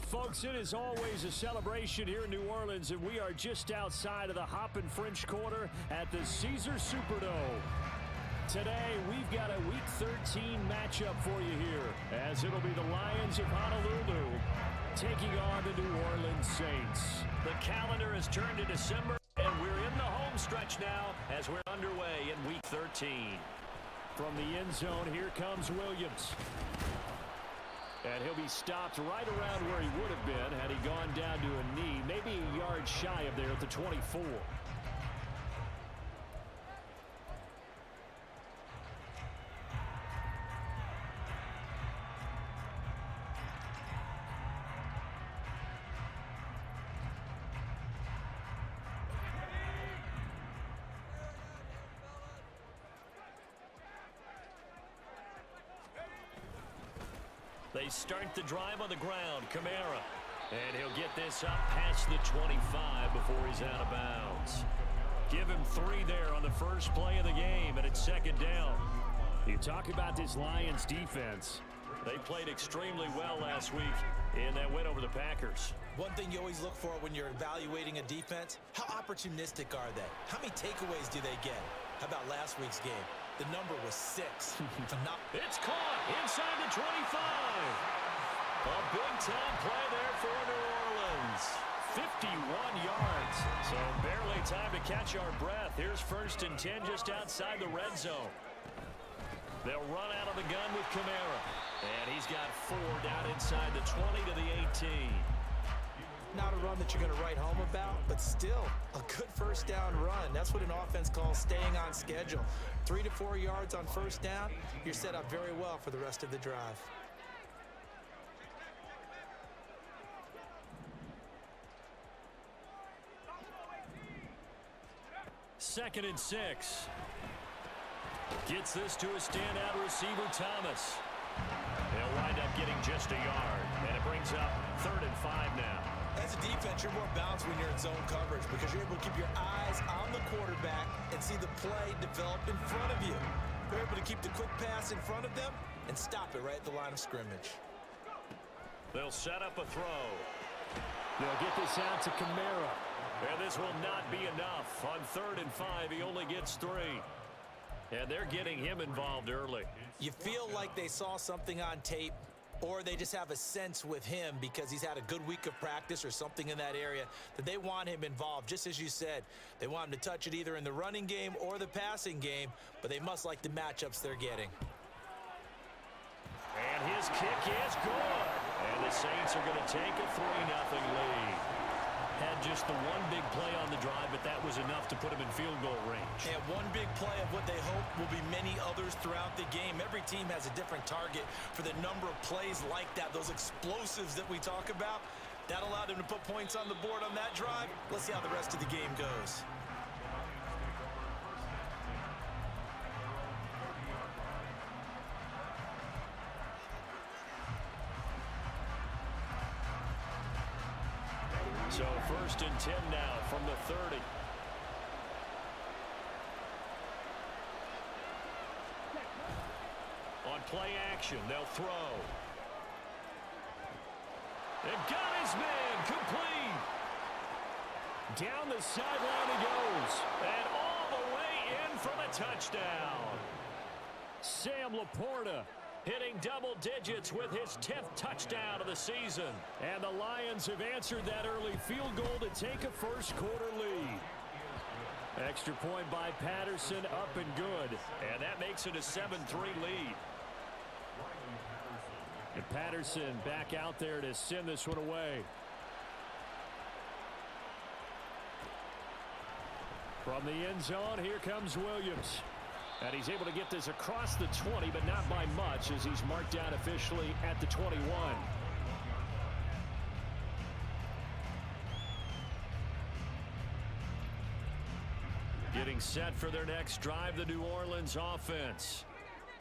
Folks, it is always a celebration here in New Orleans, and we are just outside of the Hoppin' French Quarter at the Caesars Superdome. Today, we've got a Week 13 matchup for you here, as it'll be the Lions of Honolulu taking on the New Orleans Saints. The calendar has turned to December, and we're in the home stretch now as we're underway in Week 13. From the end zone, here comes Williams. And he'll be stopped right around where he would have been had he gone down to a knee, maybe a yard shy of there at the 24. They start the drive on the ground. Kamara. And he'll get this up past the 25 before he's out of bounds. Give him 3 there on the first play of the game, and it's second down. You talk about this Lions defense. They played extremely well last week in that win over the Packers. One thing you always look for when you're evaluating a defense, how opportunistic are they? How many takeaways do they get? How about last week's game? The number was 6. It's caught inside the 25. A big-time play there for New Orleans. 51 yards. So barely time to catch our breath. Here's 1st and 10 just outside the red zone. They'll run out of the gun with Kamara. And he's got 4 down inside the 20 to the 18. Not a run that you're going to write home about, but still a good first down run. That's what an offense calls staying on schedule. 3 to 4 yards on first down, you're set up very well for the rest of the drive. Second and 6. Gets this to a standout receiver, Thomas. They'll wind up getting just a yard, and it brings up 3rd and 5 now. As a defense, you're more balanced when you're in zone coverage because you're able to keep your eyes on the quarterback and see the play develop in front of you. You're able to keep the quick pass in front of them and stop it right at the line of scrimmage. They'll set up a throw. They'll get this out to Kamara. And this will not be enough. On 3rd and 5, he only gets 3. And they're getting him involved early. You feel like they saw something on tape, or they just have a sense with him because he's had a good week of practice or something in that area that they want him involved. Just as you said, they want him to touch it either in the running game or the passing game, but they must like the matchups they're getting. And his kick is good. And the Saints are going to take a 3-0 lead. Had just the one big play on the drive, but that was enough to put him in field goal range. And one big play of what they hope will be many others throughout the game. Every team has a different target for the number of plays like that, those explosives that we talk about. That allowed him to put points on the board on that drive. Let's see how the rest of the game goes. So 1st and 10 now from the 30. On play action, they'll throw. They've got his man complete. Down the sideline he goes. And all the way in for the touchdown. Sam Laporta hitting double digits with his 10th touchdown of the season. And the Lions have answered that early field goal to take a first-quarter lead. Extra point by Patterson, up and good. And that makes it a 7-3 lead. And Patterson back out there to send this one away. From the end zone, here comes Williams. And he's able to get this across the 20, but not by much, as he's marked down officially at the 21. Getting set for their next drive, the New Orleans offense.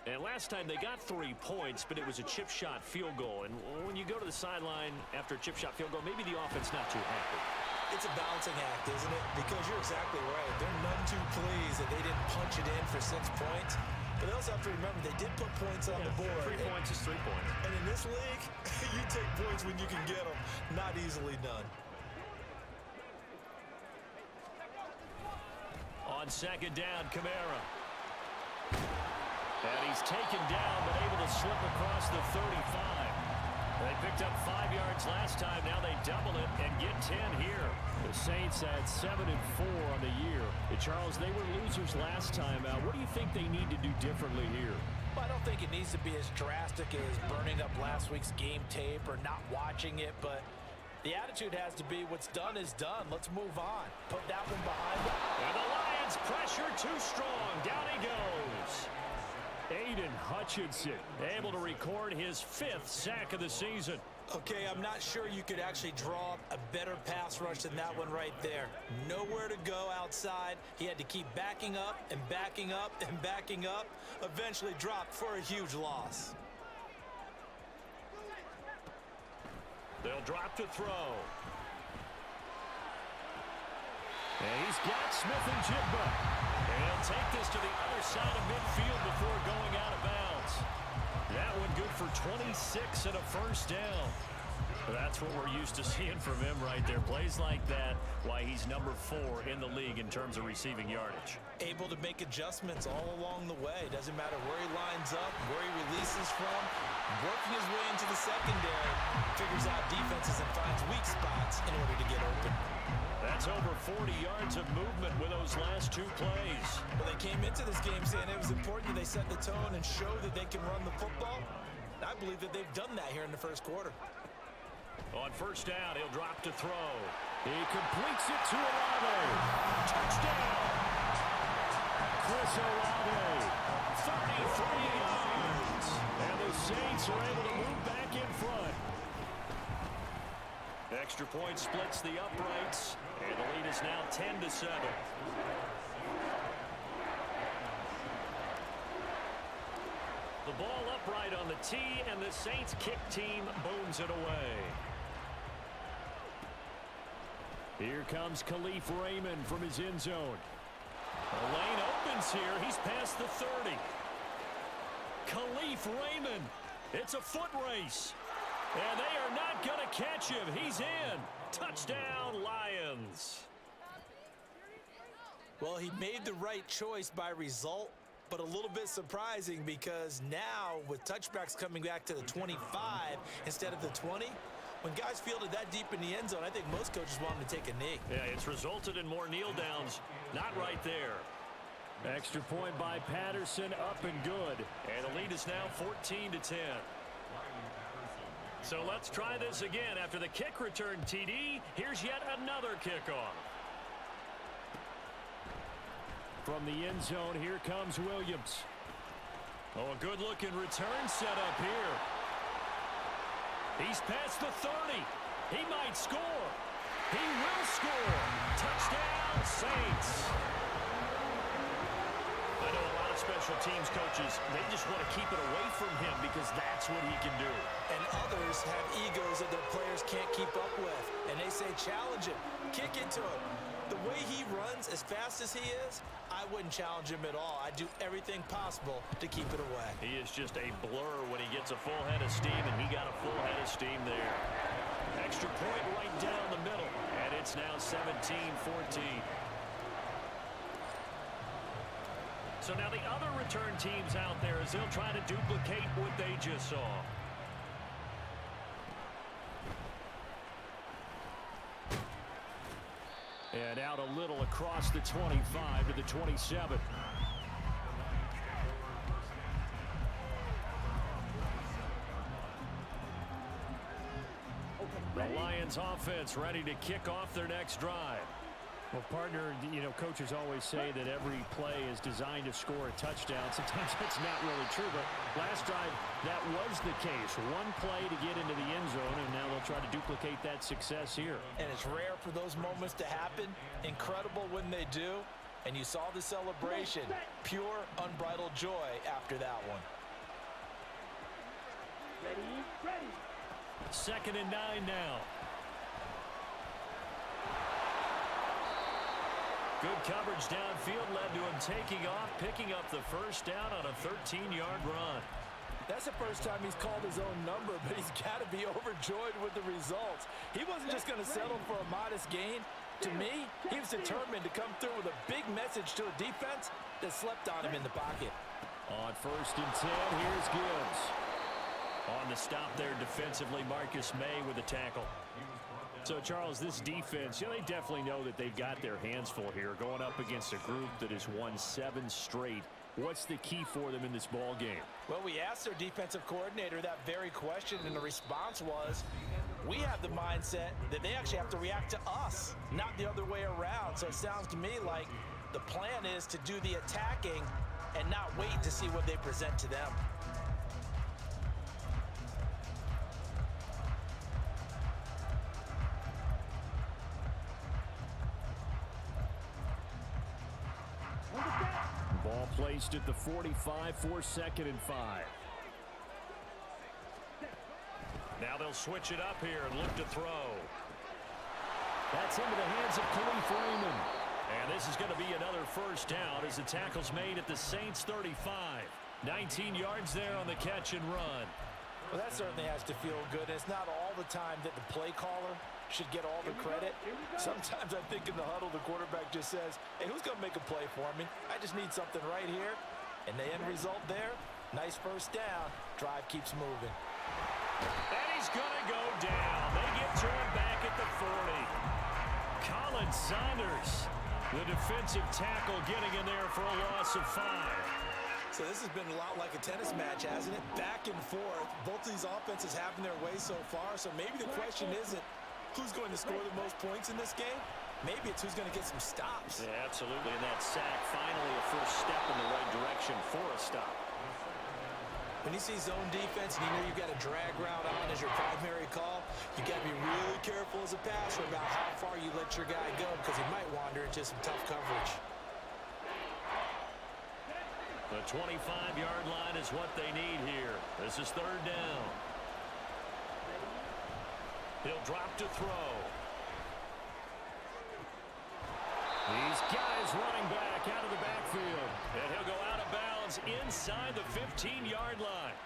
And last time they got 3 points, but it was a chip shot field goal. And when you go to the sideline after a chip shot field goal, maybe the offense not too happy. It's a balancing act, isn't it? Because you're exactly right. They're none too pleased that they didn't punch it in for 6 points. But they also have to remember they did put points on the board. 3 points is 3 points. And in this league, you take points when you can get them. Not easily done. On second down, Kamara. And he's taken down, but able to slip across the 35. They picked up 5 yards last time. Now they double it and get 10 here. The Saints had 7-4 on the year. Charles, they were losers last time out. What do you think they need to do differently here? Well, I don't think it needs to be as drastic as burning up last week's game tape or not watching it, but the attitude has to be what's done is done. Let's move on. Put that one behind them. And the Lions pressure too strong. Down he goes. Aiden Hutchinson able to record his 5th sack of the season. Okay, I'm not sure you could actually draw up a better pass rush than that one right there. Nowhere to go outside. He had to keep backing up and backing up and backing up. Eventually dropped for a huge loss. They'll drop to throw. And he's got Smith-Njigba. And he'll take this to the other side of midfield before going out of bounds. That one good for 26 and a first down. That's what we're used to seeing from him right there. Plays like that, why he's number 4 in the league in terms of receiving yardage. Able to make adjustments all along the way. Doesn't matter where he lines up, where he releases from. Working his way into the secondary. Figures out defenses and finds weak spots in order to get open. That's over 40 yards of movement with those last 2 plays. Well, they came into this game saying it was important that they set the tone and show that they can run the football. I believe that they've done that here in the first quarter. On first down, he'll drop to throw. He completes it to Olave. Touchdown! Chris Olave, 33 yards. And the Saints are able to move back in front. Extra point splits the uprights, and the lead is now 10-7. The ball upright on the tee, and the Saints kick team booms it away. Here comes Khalif Raymond from his end zone. The lane opens here. He's past the 30. Khalif Raymond. It's a foot race. And they are not going to catch him. He's in. Touchdown, Lions. Well, he made the right choice by result, but a little bit surprising because now with touchbacks coming back to the 25 instead of the 20, when guys fielded that deep in the end zone, I think most coaches want him to take a knee. Yeah, it's resulted in more kneel downs. Not right there. Extra point by Patterson, up and good. And the lead is now 14-10. So let's try this again. After the kick return TD, here's yet another kickoff. From the end zone, here comes Williams. Oh, a good-looking return set up here. He's past the 30. He might score. He will score. Touchdown, Saints. I know a lot of special teams coaches, they just want to keep it away from him because that's what he can do. And others have egos that their players can't keep up with. And they say, challenge him, kick it to him. The way he runs as fast as he is, I wouldn't challenge him at all. I'd do everything possible to keep it away. He is just a blur when he gets a full head of steam, and he got a full head of steam there. Extra point right down the middle, and it's now 17-14. So now the other return teams out there as they'll try to duplicate what they just saw. And out a little across the 25 to the 27. The Lions offense ready to kick off their next drive. Well, partner, you know, coaches always say that every play is designed to score a touchdown. Sometimes that's not really true, but last drive, that was the case. One play to get into the end zone, and now they'll try to duplicate that success here. And it's rare for those moments to happen. Incredible when they do. And you saw the celebration. Pure, unbridled joy after that one. Ready. 2nd and 9 now. Good coverage downfield led to him taking off, picking up the first down on a 13-yard run. That's the first time he's called his own number, but he's got to be overjoyed with the results. He wasn't just going to settle for a modest gain. To me, he was determined to come through with a big message to a defense that slept on him in the pocket. On 1st and 10, here's Gibbs. On the stop there defensively, Marcus May with a tackle. So, Charles, this defense, they definitely know that they've got their hands full here, going up against a group that has won 7 straight. What's the key for them in this ball game? Well, we asked their defensive coordinator that very question, and the response was, we have the mindset that they actually have to react to us, not the other way around. So it sounds to me like the plan is to do the attacking and not wait to see what they present to them. Ball placed at the 45 for 2nd and 5. Now they'll switch it up here and look to throw. That's into the hands of Khalif Raymond. And this is going to be another first down as the tackle's made at the Saints 35. 19 yards there on the catch and run. Well, that certainly has to feel good. It's not all the time that the play caller should get all the credit. Sometimes I think in the huddle, the quarterback just says, hey, who's going to make a play for me? I just need something right here. And the end result there, nice first down. Drive keeps moving. And he's going to go down. They get to him back at the 40. Colin Saunders, the defensive tackle, getting in there for a loss of 5. So this has been a lot like a tennis match, hasn't it? Back and forth. Both of these offenses having their way so far. So maybe the question isn't who's going to score the most points in this game. Maybe it's who's going to get some stops. Yeah, absolutely. And that sack, finally a first step in the right direction for a stop. When you see zone defense and you know you've got a drag route on as your primary call, you got to be really careful as a passer about how far you let your guy go because he might wander into some tough coverage. The 25-yard line is what they need here. This is 3rd down. He'll drop to throw. He's got his running back out of the backfield. And he'll go out of bounds inside the 15-yard line.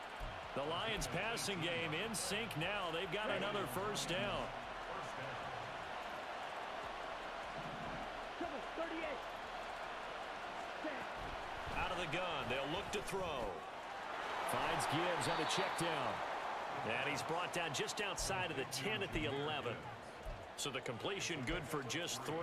The Lions passing game in sync now. They've got another first down. Out of the gun. They'll look to throw. Finds Gibbs on the check down. And he's brought down just outside of the 10 at the 11. So the completion good for just 3.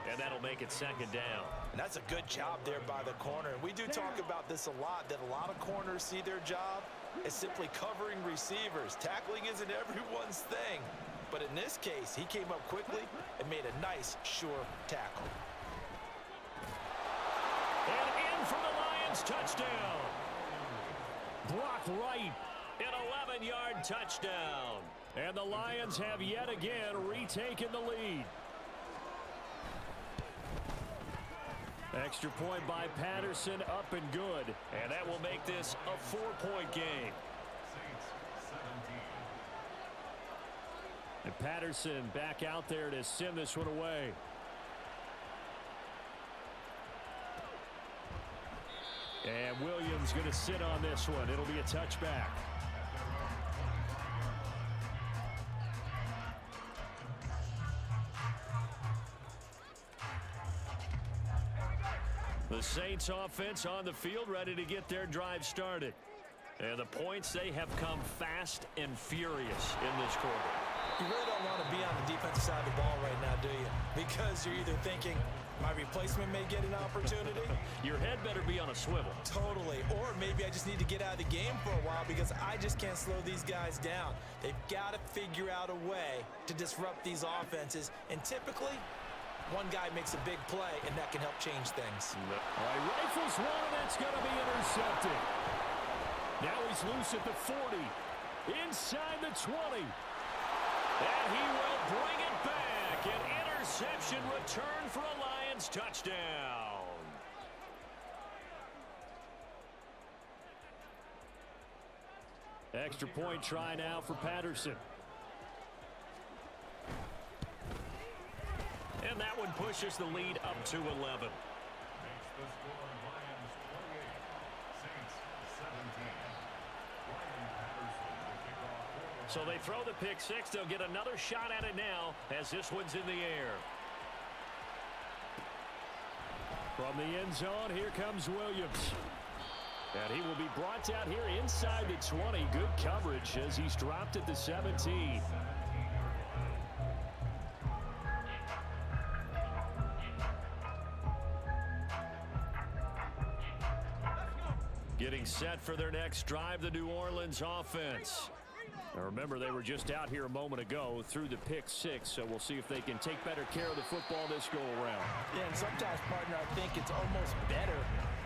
And that'll make it 2nd down. And that's a good job there by the corner. And we do talk about this a lot, that a lot of corners see their job as simply covering receivers. Tackling isn't everyone's thing. But in this case, he came up quickly and made a nice, sure tackle. And in for the Lions touchdown. Blocked right. An 11-yard touchdown. And the Lions have yet again retaken the lead. Extra point by Patterson, up and good. And that will make this a 4-point game. And Patterson back out there to send this one away. And Williams going to sit on this one. It'll be a touchback. The Saints offense on the field, ready to get their drive started. And the points, they have come fast and furious in this quarter. You really don't want to be on the defensive side of the ball right now, do you? Because you're either thinking, my replacement may get an opportunity. Your head better be on a swivel. Totally. Or maybe I just need to get out of the game for a while because I just can't slow these guys down. They've got to figure out a way to disrupt these offenses. And typically, one guy makes a big play, and that can help change things. All right, rifles one, and that's going to be intercepted. Now he's loose at the 40. Inside the 20. And he will bring it back. An interception return for a Lions touchdown. Extra point try now for Patterson. And that one pushed pushes the lead up to 11. So they throw the pick six. They'll get another shot at it now as this one's in the air. From the end zone, here comes Williams. And he will be brought down here inside the 20. Good coverage as he's dropped at the 17. Getting set for their next drive, the New Orleans offense. Now remember, they were just out here a moment ago through the pick six, so we'll see if they can take better care of the football this go-around. Yeah, and sometimes, partner, I think it's almost better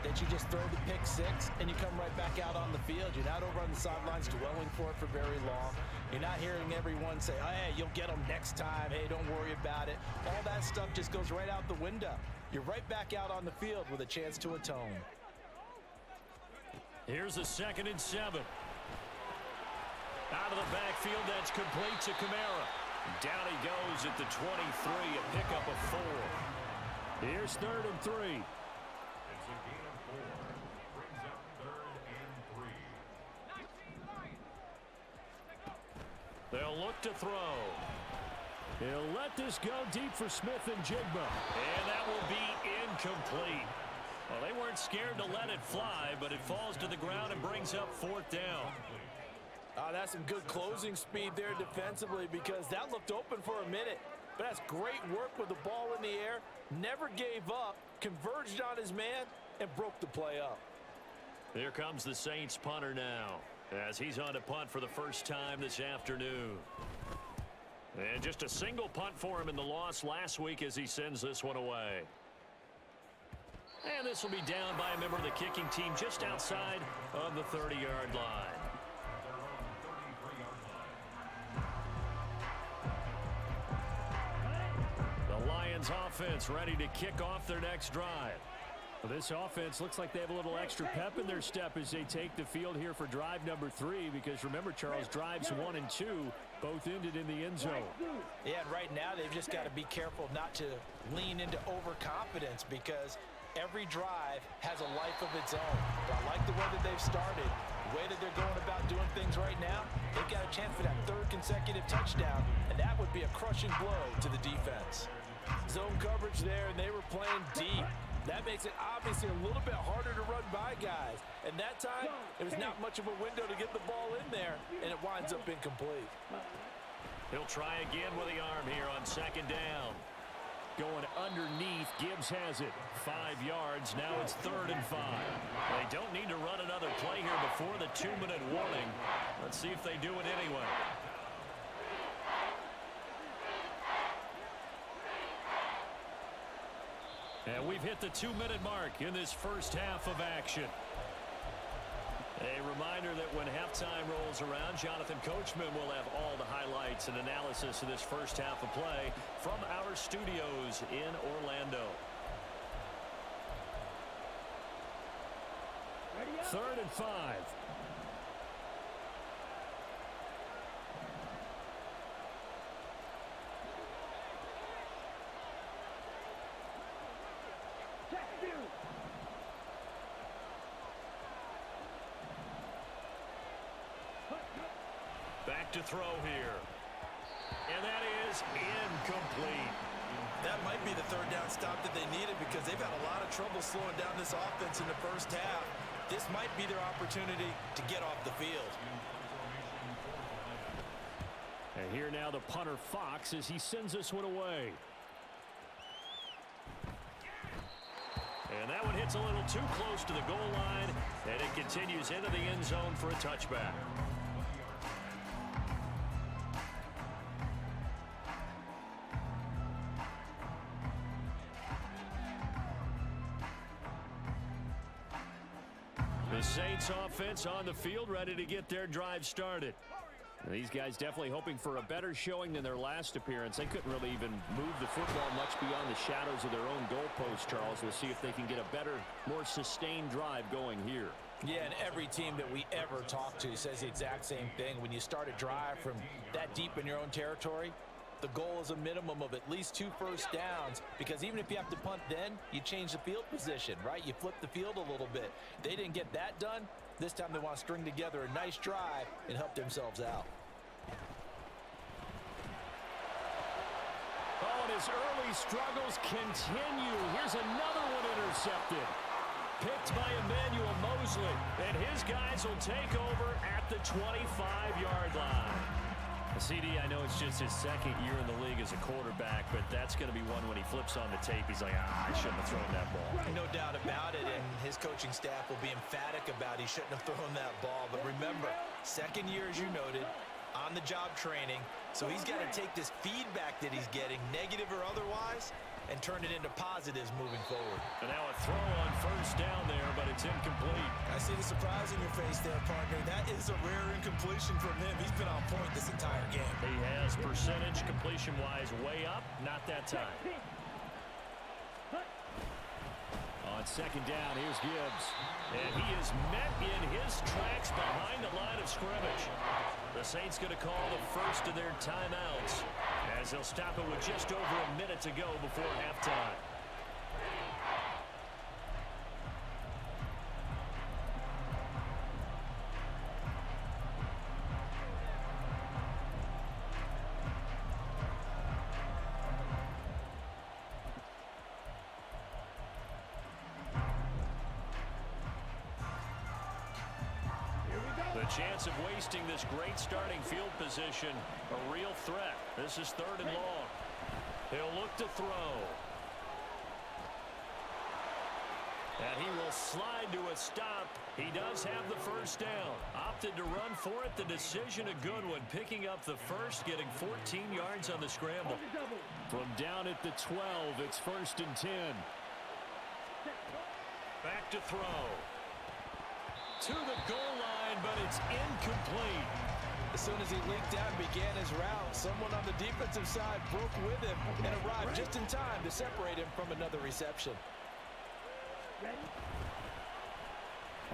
that you just throw the pick six and you come right back out on the field. You're not over on the sidelines dwelling for it for very long. You're not hearing everyone say, oh, hey, you'll get them next time. Hey, don't worry about it. All that stuff just goes right out the window. You're right back out on the field with a chance to atone. Here's a 2nd and 7. Out of the backfield, that's complete to Kamara. Down he goes at the 23, a pickup of 4. Here's 3rd and 3. It's a gain of 4. Brings up 3rd and 3. They'll look to throw. He'll let this go deep for Smith and Jigba. And that will be incomplete. Well, they weren't scared to let it fly, but it falls to the ground and brings up 4th down. That's some good closing speed there defensively because that looked open for a minute. But that's great work with the ball in the air. Never gave up, converged on his man, and broke the play up. Here comes the Saints punter now as he's on to punt for the first time this afternoon. And just a single punt for him in the loss last week as he sends this one away. And this will be down by a member of the kicking team just outside of the 30-yard line. The Lions offense ready to kick off their next drive. Well, this offense looks like they have a little extra pep in their step as they take the field here for drive number 3 because remember, Charles, drives 1 and 2 both ended in the end zone. Yeah, and right now they've just got to be careful not to lean into overconfidence because every drive has a life of its own. But I like the way that they've started, the way that they're going about doing things right now. They've got a chance for that 3rd consecutive touchdown, and that would be a crushing blow to the defense. Zone coverage there, and they were playing deep. That makes it obviously a little bit harder to run by guys. And that time, it was not much of a window to get the ball in there, and it winds up incomplete. He'll try again with the arm here on 2nd down. Going underneath, Gibbs has it. 5 yards, now it's 3rd and 5. They don't need to run another play here before the 2-minute warning. Let's see if they do it anyway. And we've hit the 2-minute mark in this first half of action. A reminder that when halftime rolls around, Jonathan Coachman will have all the highlights and analysis of this first half of play from our studios in Orlando. 3rd and 5. Back to throw here. And that is incomplete. That might be the 3rd down stop that they needed because they've had a lot of trouble slowing down this offense in the first half. This might be their opportunity to get off the field. And here now the punter Fox as he sends this one away. And that one hits a little too close to the goal line, and it continues into the end zone for a touchback. The Saints offense on the field ready to get their drive started. And these guys definitely hoping for a better showing than their last appearance. They couldn't really even move the football much beyond the shadows of their own goalpost, Charles. We'll see if they can get a better, more sustained drive going here. Yeah, and every team that we ever talk to says the exact same thing. When you start a drive from that deep in your own territory, the goal is a minimum of at least 2 first downs, because even if you have to punt then, you change the field position, right? You flip the field a little bit. They didn't get that done. This time they want to string together a nice drive and help themselves out. Oh, and his early struggles continue. Here's another one intercepted. Picked by Emmanuel Mosley, and his guys will take over at the 25-yard line. CD, I know it's just his second year in the league as a quarterback, but that's going to be one when he flips on the tape. He's like, I shouldn't have thrown that ball. No doubt about it, and his coaching staff will be emphatic about he shouldn't have thrown that ball. But remember, second year, as you noted, on-the-job training, so he's got to take this feedback that he's getting, negative or otherwise, and turn it into positives moving forward. And now a throw on first down there, but it's incomplete. I see the surprise in your face there, partner. That is a rare incompletion from him. He's been on point this entire game. He has percentage completion-wise way up, not that time. On second down, here's Gibbs. And he is met in his tracks behind the line of scrimmage. The Saints going to call the first of their timeouts, as they'll stop it with just over a minute to go before halftime. The chance of wasting this great starting field position, a real threat. This is 3rd and long. He'll look to throw. And he will slide to a stop. He does have the first down. Opted to run for it. The decision a good one. Picking up the first, getting 14 yards on the scramble. From down at the 12, it's 1st and 10. Back to throw. To the goal line, but it's incomplete. As soon as he leaked out and began his route, someone on the defensive side broke with him and arrived just in time to separate him from another reception.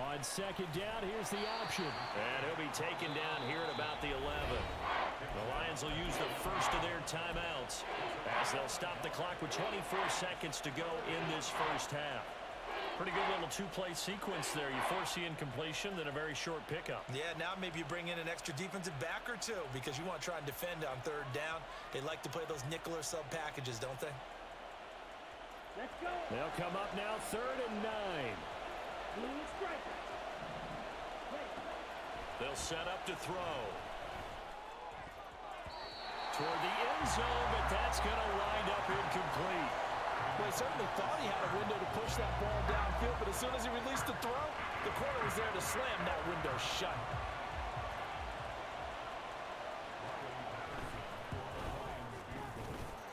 On second down, here's the option. And he'll be taken down here at about the 11. The Lions will use the first of their timeouts as they'll stop the clock with 24 seconds to go in this first half. Pretty good little two-play sequence there. You force the incompletion, then a very short pickup. Yeah, now maybe you bring in an extra defensive back or two because you want to try and defend on 3rd down. They like to play those nickel or sub packages, don't they? Let's go. They'll come up now 3rd and 9. They'll set up to throw. Toward the end zone, but that's going to wind up incomplete. Well, he certainly thought he had a window to push that ball downfield, but as soon as he released the throw, the corner was there to slam that window shut.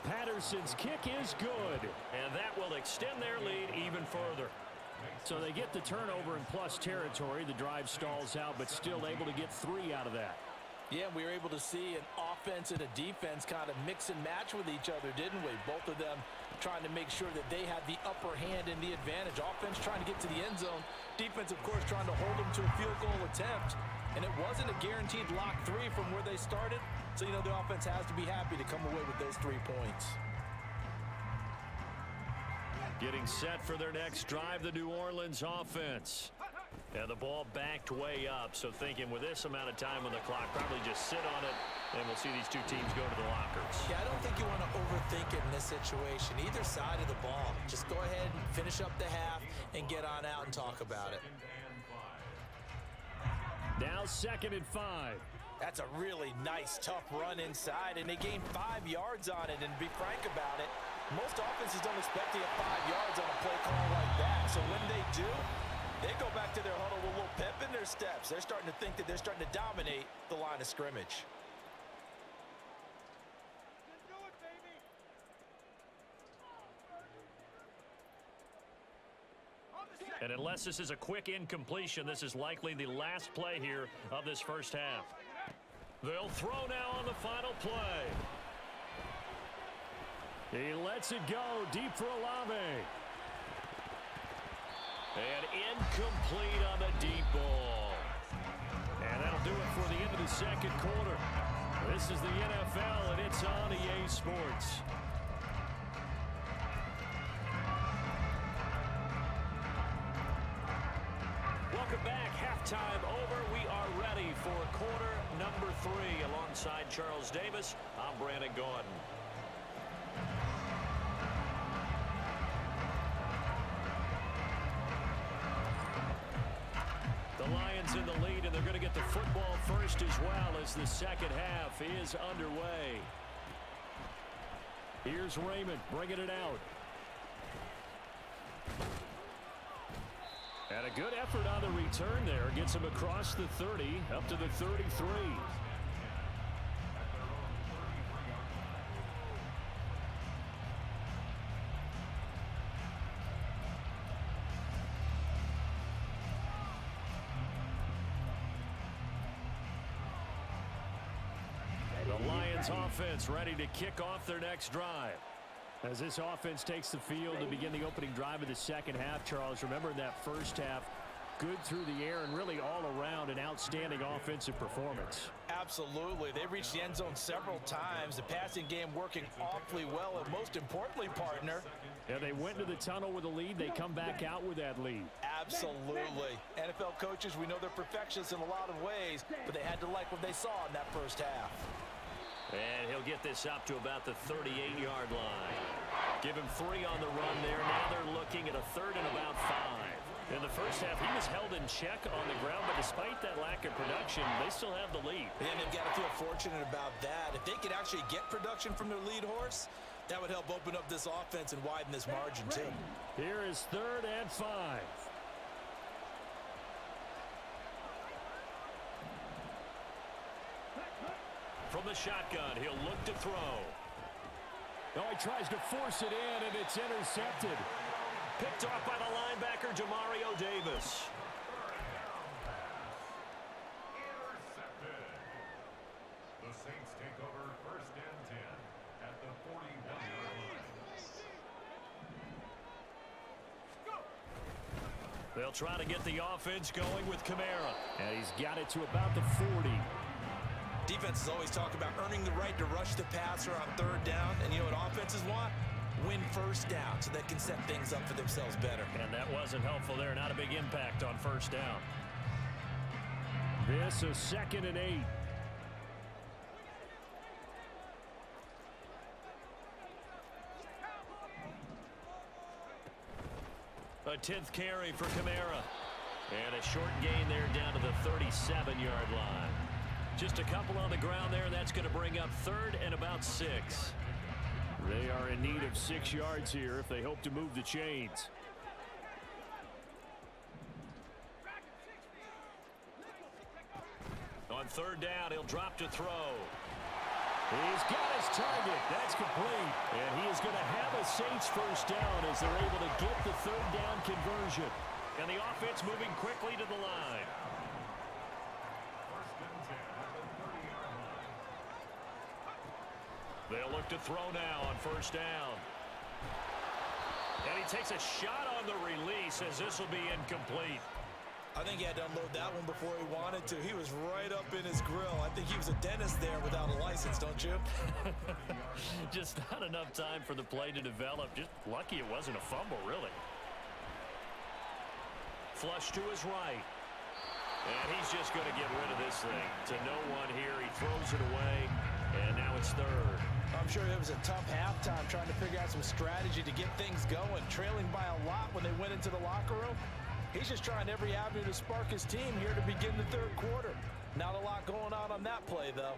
Patterson's kick is good, and that will extend their lead even further. So they get the turnover in plus territory. The drive stalls out, but still able to get 3 out of that. Yeah, we were able to see an offense and a defense kind of mix and match with each other, didn't we? Both of them trying to make sure that they had the upper hand and the advantage. Offense trying to get to the end zone. Defense, of course, trying to hold them to a field goal attempt. And it wasn't a guaranteed lock 3 from where they started. So, you know, the offense has to be happy to come away with those 3 points. Getting set for their next drive, the New Orleans offense. And the ball backed way up, so thinking with this amount of time on the clock, probably just sit on it, and we'll see these two teams go to the lockers. Yeah, I don't think you want to overthink it in this situation. Either side of the ball. Just go ahead and finish up the half and get on out and talk about it. Now 2nd and 5. That's a really nice, tough run inside, and they gained 5 yards on it. And to be frank about it, most offenses don't expect to get 5 yards on a play call like that. So when they do, they go back to their huddle with a little pep in their steps. They're starting to think that they're starting to dominate the line of scrimmage. And unless this is a quick incompletion, this is likely the last play here of this first half. They'll throw now on the final play. He lets it go deep for Olave. And incomplete on the deep ball. And that'll do it for the end of the second quarter. This is the NFL, and it's on EA Sports. Welcome back. Halftime over. We are ready for quarter number 3. Alongside Charles Davis, I'm Brandon Gordon. The Lions in the lead, and they're going to get the football first as well as the second half is underway. Here's Raymond bringing it out. And a good effort on the return there. Gets him across the 30, up to the 33. The Lions offense ready to kick off their next drive. As this offense takes the field to begin the opening drive of the second half, Charles, remember in that first half, good through the air and really all around an outstanding offensive performance. Absolutely. They reached the end zone several times. The passing game working awfully well, and most importantly, partner. Yeah, they went to the tunnel with a lead. They come back out with that lead. Absolutely. NFL coaches, we know they're perfectionists in a lot of ways, but they had to like what they saw in that first half. And he'll get this up to about the 38-yard line. Give him 3 on the run there. Now they're looking at a 3rd and about 5. In the first half, he was held in check on the ground, but despite that lack of production, they still have the lead. And they've got to feel fortunate about that. If they could actually get production from their lead horse, that would help open up this offense and widen this margin too. Here is 3rd and 5. From the shotgun, he'll look to throw. Oh, he tries to force it in, and it's intercepted. Picked off by the linebacker, Demario Davis. Intercepted. The Saints take over 1st and 10 at the 41-yard line. They'll try to get the offense going with Kamara. And he's got it to about the 40. Defenses always talk about earning the right to rush the passer on 3rd down. And you know what offenses want? Win 1st down so they can set things up for themselves better. And that wasn't helpful there. Not a big impact on 1st down. This is 2nd and 8. A 10th carry for Kamara. And a short gain there down to the 37-yard line. Just a couple on the ground there, and that's going to bring up 3rd and about 6. They are in need of 6 yards here if they hope to move the chains. On 3rd down, he'll drop to throw. He's got his target. That's complete. And he is going to have a Saints 1st down as they're able to get the 3rd down conversion. And the offense moving quickly to the line. 1st and 10 at the 30-yard line. They'll look to throw now on 1st down. And he takes a shot on the release as this will be incomplete. I think he had to unload that one before he wanted to. He was right up in his grill. I think he was a dentist there without a license, don't you? Just not enough time for the play to develop. Just lucky it wasn't a fumble, really. Flush to his right. And he's just going to get rid of this thing. To no one here. He throws it away. And now it's 3rd. I'm sure it was a tough halftime trying to figure out some strategy to get things going. Trailing by a lot when they went into the locker room. He's just trying every avenue to spark his team here to begin the 3rd quarter. Not a lot going on that play, though.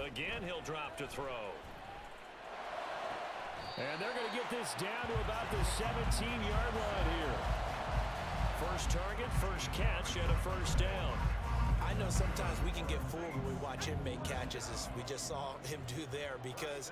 Again, he'll drop to throw. And they're going to get this down to about the 17-yard line here. First target, first catch, and a 1st down. I know sometimes we can get fooled when we watch him make catches, as we just saw him do there, because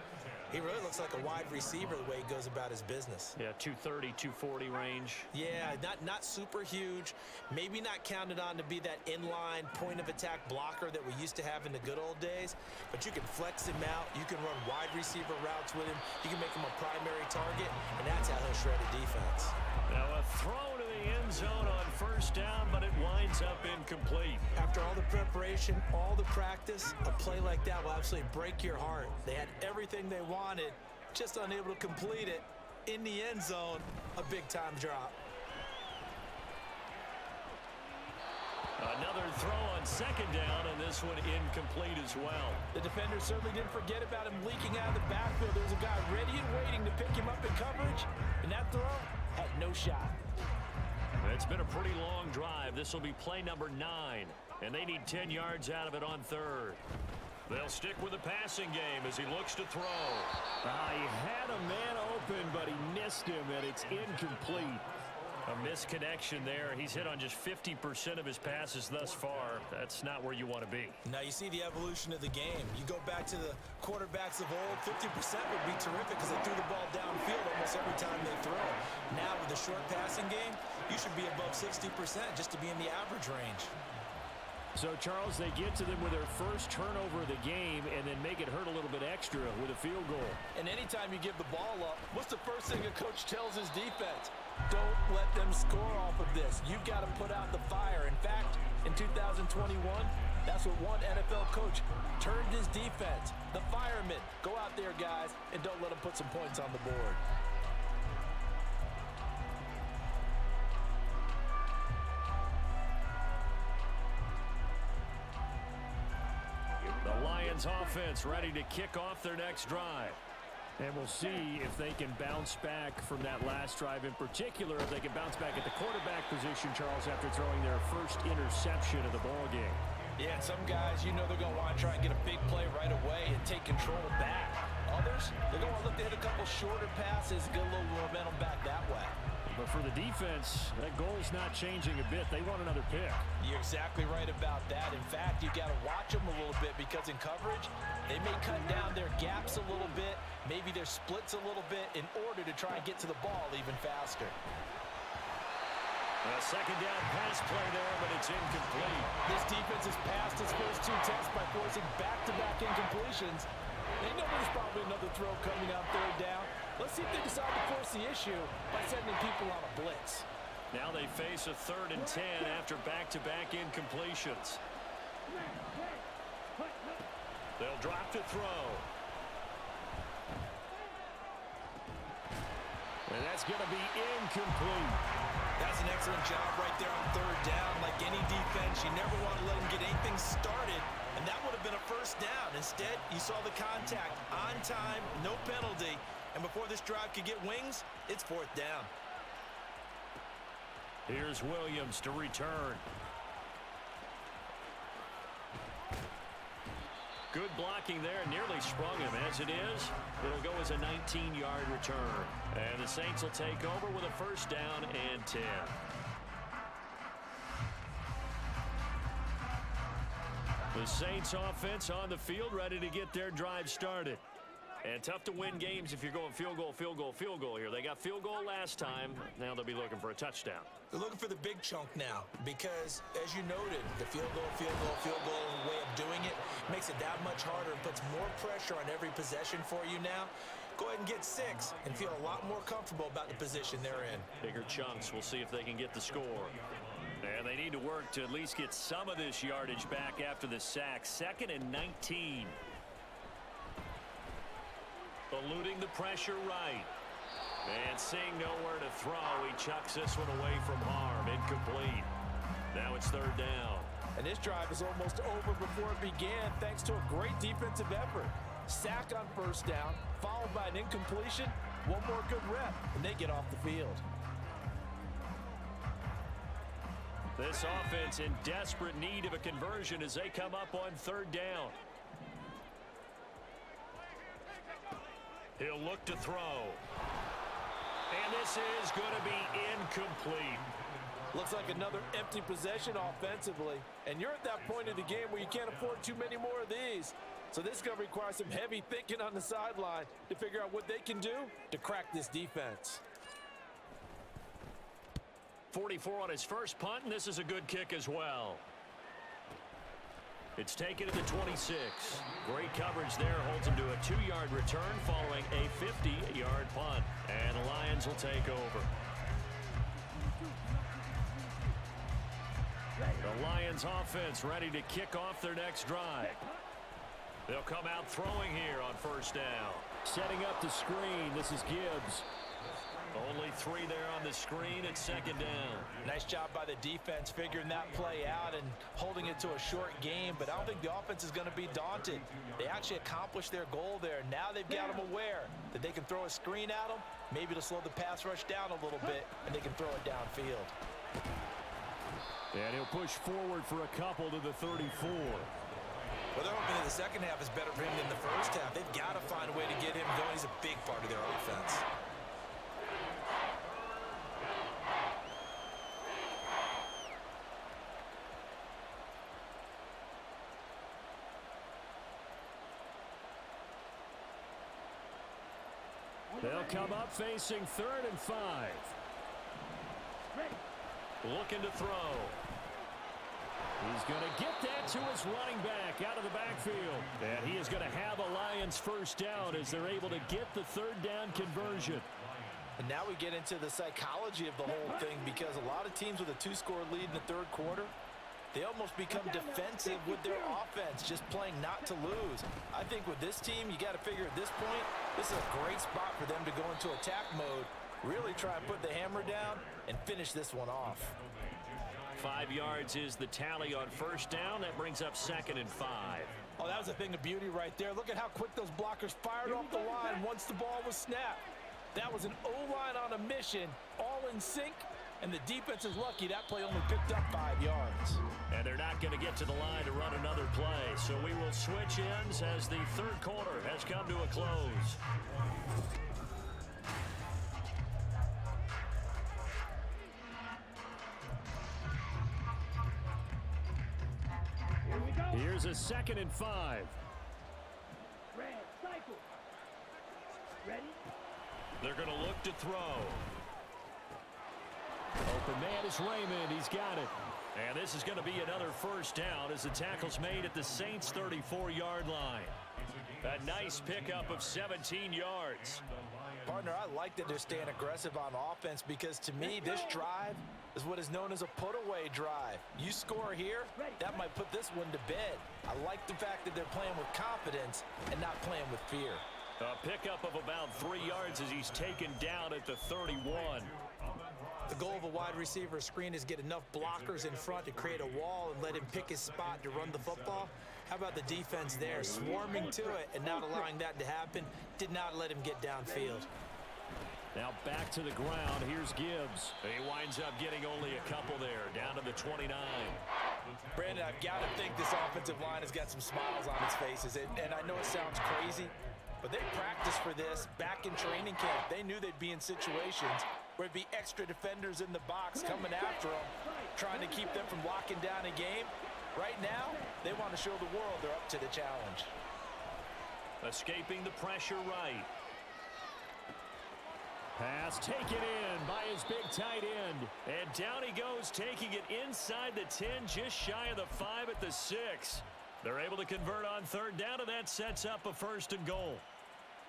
He really looks like a wide receiver the way he goes about his business. Yeah, 230, 240 range. Yeah, not super huge. Maybe not counted on to be that inline point-of-attack blocker that we used to have in the good old days. But you can flex him out. You can run wide receiver routes with him. You can make him a primary target, and that's how he'll shred a defense. Now a throw to the end zone on first down, but it winds up incomplete. After all the preparation, all the practice, a play like that will absolutely break your heart. They had everything they wanted, just unable to complete it. In the end zone, a big-time drop. Another throw on second down, and this one incomplete as well. The defender certainly didn't forget about him leaking out of the backfield. There was a guy ready and waiting to pick him up in coverage, and that throw had no shot. It's been a pretty long drive. This will be play number 9, and they need 10 yards out of it on third. They'll stick with the passing game as he looks to throw. He had a man open, but he missed him, and it's incomplete. A misconnection there. He's hit on just 50% of his passes thus far. That's not where you want to be. Now you see the evolution of the game. You go back to the quarterbacks of old, 50% would be terrific because they threw the ball downfield almost every time they throw. Now with the short passing game, you should be above 60% just to be in the average range. So, Charles, they get to them with their first turnover of the game and then make it hurt a little bit extra with a field goal. And anytime you give the ball up, what's the first thing a coach tells his defense? Don't let them score off of this. You've got to put out the fire. In fact, in 2021, that's what one NFL coach turned his defense. The firemen. Go out there, guys, and don't let them put some points on the board. The Lions offense ready to kick off their next drive. And we'll see if they can bounce back from that last drive, in particular, if they can bounce back at the quarterback position, Charles, after throwing their first interception of the ball game. Yeah, and some guys, you know they're going to want to try and get a big play right away and take control back. Others, they're going to look to hit a couple shorter passes, get a little momentum back that way. But for the defense, that goal's not changing a bit. They want another pick. You're exactly right about that. In fact, you got to watch them a little bit because in coverage, they may cut down their gaps a little bit, maybe their splits a little bit in order to try and get to the ball even faster. A second down pass play there, but it's incomplete. This defense has passed its first 2 tests by forcing back-to-back incompletions. They know there's probably another throw coming on third down. Let's see if they decide to force the issue by sending people on a blitz. Now they face a 3rd and 10 after back-to-back incompletions. They'll drop to throw. And that's going to be incomplete. That's an excellent job right there on third down. Like any defense, you never want to let them get anything started, and that would have been a first down. Instead, you saw the contact on time, no penalty, and before this drive could get wings, it's 4th down. Here's Williams to return. Good blocking there, nearly sprung him. As it is, it'll go as a 19-yard return. And the Saints will take over with a first down and 10. The Saints offense on the field ready to get their drive started. And tough to win games if you're going field goal, field goal, field goal here. They got field goal last time. Now they'll be looking for a touchdown. They're looking for the big chunk now because, as you noted, the field goal way of doing it makes it that much harder and puts more pressure on every possession for you now. Go ahead and get 6 and feel a lot more comfortable about the position they're in. Bigger chunks. We'll see if they can get the score. And they need to work to at least get some of this yardage back after the sack. 2nd and 19. Eluding the pressure right. And seeing nowhere to throw, he chucks this one away from harm. Incomplete. Now it's 3rd down. And this drive is almost over before it began thanks to a great defensive effort. Sack on first down, followed by an incompletion. One more good rep, and they get off the field. This offense in desperate need of a conversion as they come up on 3rd down. He'll look to throw. And this is going to be incomplete. Looks like another empty possession offensively. And you're at that point of the game where you can't afford too many more of these. So this is going to require some heavy thinking on the sideline to figure out what they can do to crack this defense. 44 on his first punt, and this is a good kick as well. It's taken to the 26. Great coverage there, holds him to a 2-yard return following a 50-yard punt. And the Lions will take over. The Lions offense ready to kick off their next drive. They'll come out throwing here on first down. Setting up the screen, this is Gibbs. Only 3 there on the screen at second down. Nice job by the defense figuring that play out and holding it to a short game, but I don't think the offense is going to be daunted. They actually accomplished their goal there. Now they've got them aware that they can throw a screen at them, maybe to slow the pass rush down a little bit, and they can throw it downfield. And he'll push forward for a couple to the 34. Well, they're hoping that the second half is better for him than the first half. They've got to find a way to get him going. He's a big part of their offense. They'll come up facing 3rd and 5. Looking to throw. He's going to get that to his running back out of the backfield. And he is going to have a Lions first down as they're able to get the 3rd down conversion. And now we get into the psychology of the whole thing, because a lot of teams with a 2-score lead in the 3rd quarter, they almost become defensive with their offense, just playing not to lose. I think with this team, you got to figure at this point, this is a great spot for them to go into attack mode, really try and put the hammer down and finish this one off. 5 yards is the tally on first down. That brings up 2nd and 5. Oh, that was a thing of beauty right there. Look at how quick those blockers fired off the line once the ball was snapped. That was an O-line on a mission, all in sync, and the defense is lucky that play only picked up 5 yards. And they're not going to get to the line to run another play. So we will switch ends as the 3rd quarter has come to a close. Here's a 2nd and 5. They're going to look to throw. Open man is Raymond. He's got it. And this is going to be another first down as the tackle's made at the Saints' 34-yard line. A nice pickup of 17 yards. Partner, I like that they're staying aggressive on offense, because to me, this drive is what is known as a put-away drive. You score here, that might put this one to bed. I like the fact that they're playing with confidence and not playing with fear. A pickup of about 3 yards as he's taken down at the 31. The goal of a wide receiver screen is get enough blockers in front to create a wall and let him pick his spot to run the football. How about the defense there, swarming to it and not allowing that to happen? Did not let him get downfield. Now back to the ground. Here's Gibbs. He winds up getting only a couple there, down to the 29. Brandon, I've got to think this offensive line has got some smiles on its faces. And I know it sounds crazy, but they practiced for this back in training camp. They knew they'd be in situations where it'd be extra defenders in the box coming after them, trying to keep them from locking down a game. Right now, they want to show the world they're up to the challenge. Escaping the pressure right. Pass taken in by his big tight end. And down he goes, taking it inside the 10, just shy of the 5 at the 6. They're able to convert on 3rd down, and that sets up a 1st and goal.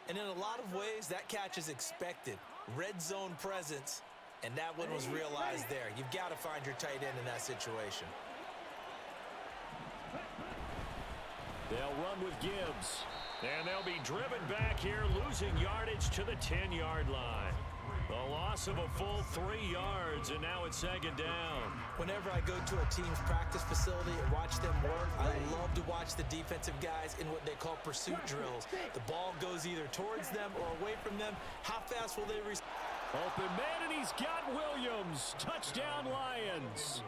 And in a lot of ways, that catch is expected. Red zone presence, and that one was realized there. You've got to find your tight end in that situation. They'll run with Gibbs. And they'll be driven back here, losing yardage to the 10-yard line. A loss of a full 3 yards, and now it's 2nd down. Whenever I go to a team's practice facility and watch them work, I love to watch the defensive guys in what they call pursuit drills. The ball goes either towards them or away from them. How fast will they respond? Open man, and he's got Williams. Touchdown, Lions.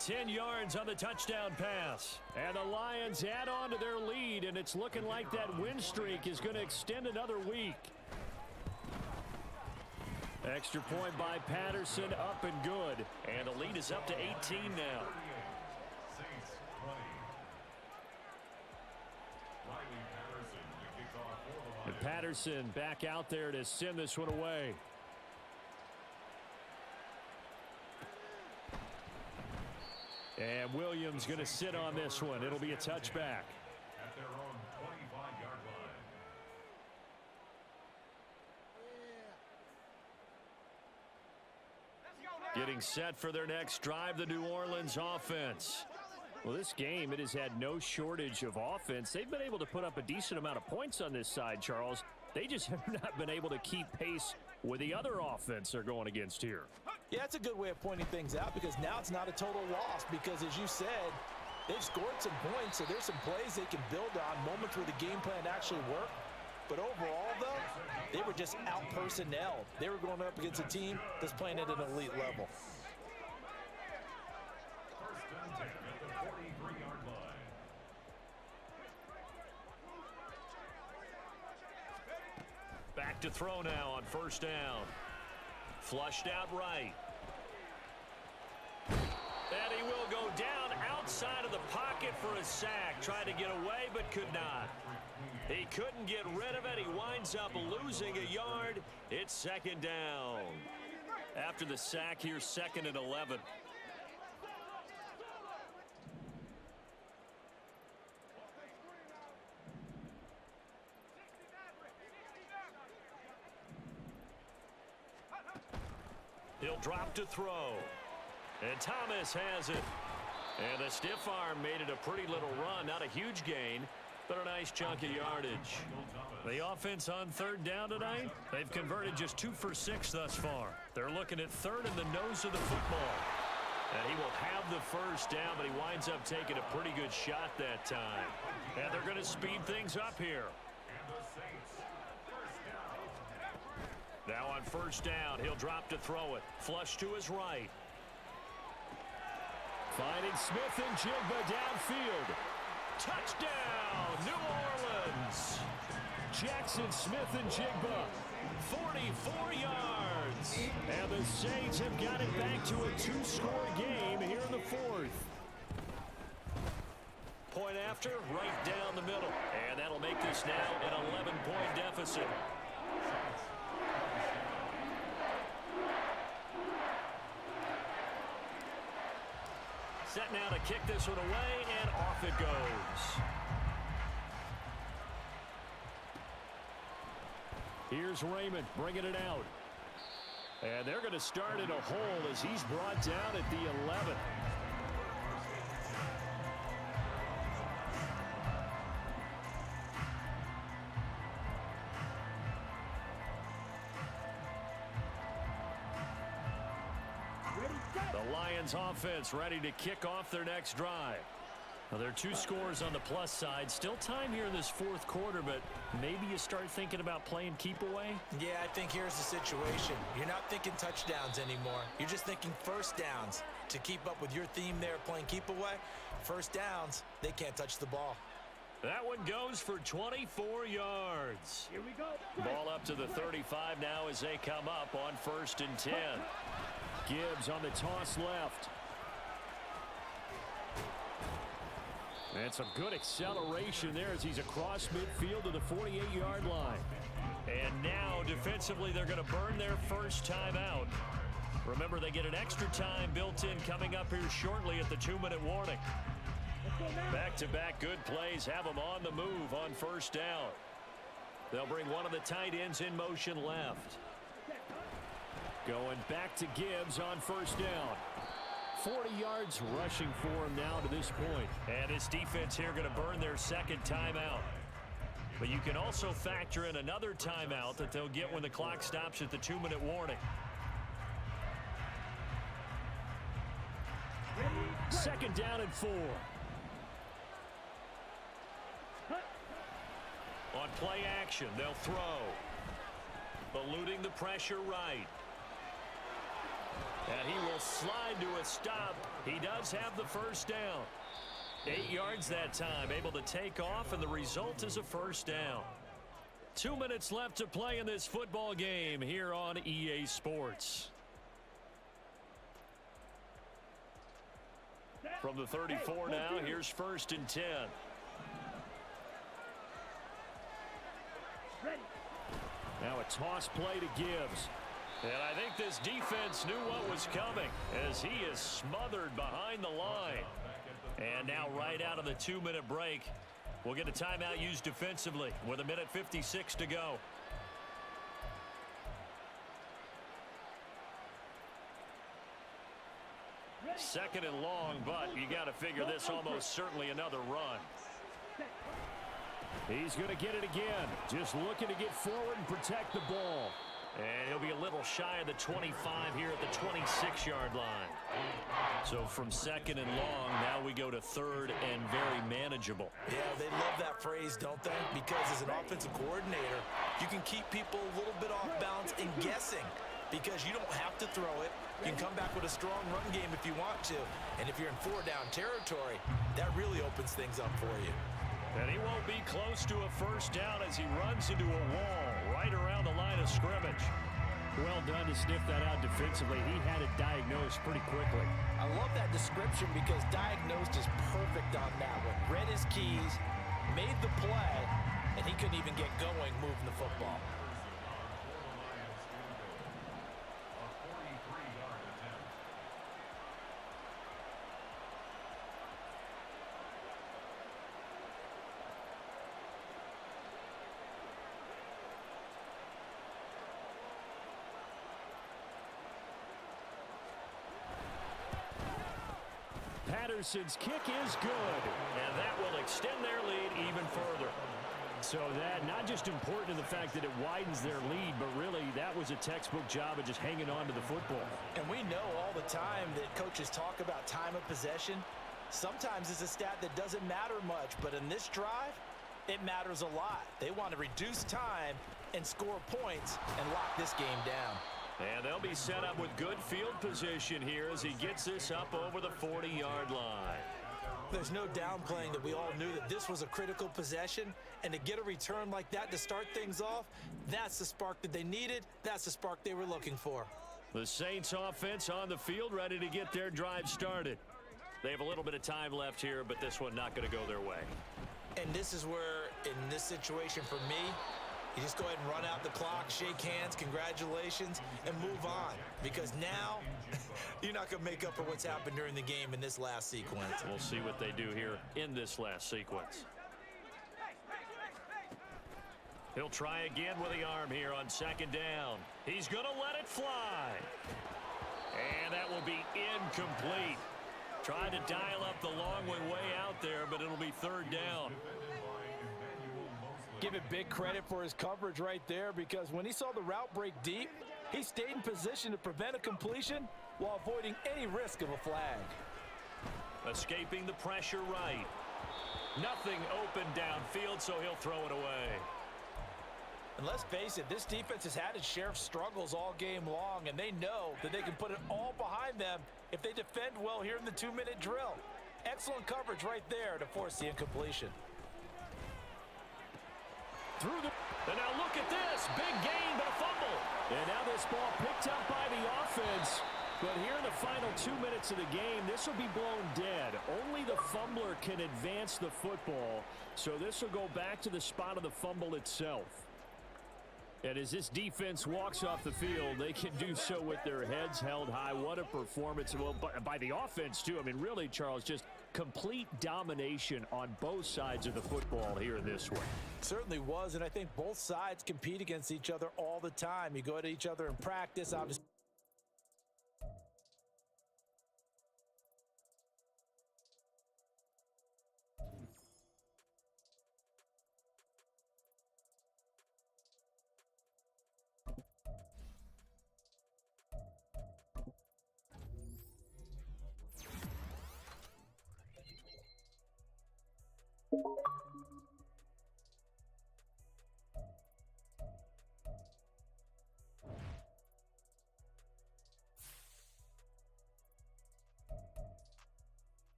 10 yards on the touchdown pass. And the Lions add on to their lead, and it's looking like that win streak is going to extend another week. Extra point by Patterson, up and good. And the lead is up to 18 now. Patterson back out there to send this one away. And Williams going to sit on this one. It'll be a touchback. At their own 25-yard line. Getting set for their next drive, the New Orleans offense. Well, this game, it has had no shortage of offense. They've been able to put up a decent amount of points on this side, Charles. They just have not been able to keep pace with the other offense they're going against here. Yeah, that's a good way of pointing things out because now it's not a total loss because, as you said, they've scored some points, so there's some plays they can build on, moments where the game plan actually worked. But overall, though, they were just out-personnel. They were going up against a team that's playing at an elite level. First and 10 at the 43-yard line. Back to throw now on first down. Flushed out right. And he will go down outside of the pocket for a sack. Tried to get away, but could not. He couldn't get rid of it. He winds up losing a yard. It's second down. After the sack, here's second and 11. He'll drop to throw. And Thomas has it. And the stiff arm made it a pretty little run. Not a huge gain, but a nice chunk of yardage. The offense on third down tonight, they've converted just 2 for 6 thus far. They're looking at third in the nose of the football. And he will have the first down, but he winds up taking a pretty good shot that time. And they're going to speed things up here. Now on first down, he'll drop to throw it. Flush to his right. Finding Smith and Jigba downfield. Touchdown, New Orleans. Jackson Smith and Jigba, 44 yards. And the Saints have got it back to a 2-score game here in the fourth. Point after, right down the middle. And that'll make this now an 11-point deficit. Set now to kick this one away, and off it goes. Here's Raymond bringing it out. And they're going to start in a hole as he's brought down at the 11. The Lions offense ready to kick off their next drive. Now, there are 2 scores on the plus side. Still time here in this fourth quarter, but maybe you start thinking about playing keep away? Yeah, I think here's the situation. You're not thinking touchdowns anymore. You're just thinking first downs. To keep up with your theme there, playing keep away, first downs, they can't touch the ball. That one goes for 24 yards. Here we go. Ball up to the 35 now as they come up on first and 10. Gibbs on the toss left. And some good acceleration there as he's across midfield to the 48-yard line. And now defensively they're going to burn their first timeout. Remember, they get an extra time built in coming up here shortly at the 2-minute warning. Back-to-back good plays have them on the move on first down. They'll bring one of the tight ends in motion left. Going back to Gibbs on first down. 40 yards rushing for him now to this point. And his defense here going to burn their second timeout. But you can also factor in another timeout that they'll get when the clock stops at the 2-minute warning. Second down and 4. On play action, they'll throw. Eluding the pressure right. And he will slide to a stop. He does have the first down. 8 yards that time, able to take off, and the result is a first down. 2 minutes left to play in this football game here on EA Sports. From the 34 now, here's first and 10. Ready. a toss play to Gibbs. And I think this defense knew what was coming as he is smothered behind the line. And now right out of the 2-minute break, we'll get a timeout used defensively with 1:56 to go. Second and long, but you got to figure this almost certainly another run. He's going to get it again. Just looking to get forward and protect the ball. And he'll be a little shy of the 25 here at the 26-yard line. So from second and long, now we go to third and very manageable. Yeah, they love that phrase, don't they? Because as an offensive coordinator, you can keep people a little bit off balance and guessing because you don't have to throw it. You can come back with a strong run game if you want to. And if you're in 4-down territory, that really opens things up for you. And he won't be close to a first down as he runs into a wall right around the line of scrimmage. Well done to sniff that out defensively. He had it diagnosed pretty quickly. I love that description because diagnosed is perfect on that one. Read his keys, made the play, and he couldn't even get going moving the football. Patterson's kick is good, and that will extend their lead even further. So that not just important in the fact that it widens their lead, but really that was a textbook job of just hanging on to the football. And we know all the time that coaches talk about time of possession. Sometimes it's a stat that doesn't matter much, but in this drive, it matters a lot. They want to reduce time and score points and lock this game down. And they'll be set up with good field position here as he gets this up over the 40-yard line. There's no downplaying that we all knew that this was a critical possession, and to get a return like that to start things off, that's the spark that they needed. That's the spark they were looking for. The Saints offense on the field ready to get their drive started. They have a little bit of time left here, but this one not going to go their way. And this is where, in this situation for me, you just go ahead and run out the clock, shake hands, congratulations, and move on. Because now, you're not going to make up for what's happened during the game in this last sequence. We'll see what they do here in this last sequence. He'll try again with the arm here on second down. He's going to let it fly. And that will be incomplete. Tried to dial up the long way out there, but it'll be third down. Give it big credit for his coverage right there because when he saw the route break deep, he stayed in position to prevent a completion while avoiding any risk of a flag. Escaping the pressure right. Nothing open downfield, so he'll throw it away. And let's face it, this defense has had its share of struggles all game long, and they know that they can put it all behind them if they defend well here in the 2-minute drill. Excellent coverage right there to force the incompletion. And now look at this. Big gain, but a fumble. And now this ball picked up by the offense. But here in the final 2 minutes of the game, this will be blown dead. Only the fumbler can advance the football. So this will go back to the spot of the fumble itself. And as this defense walks off the field, they can do so with their heads held high. What a performance. Well, by the offense, too. I mean, really, Charles, just complete domination on both sides of the football here in this one. Certainly was, and I think both sides compete against each other all the time. You go at each other in practice, obviously.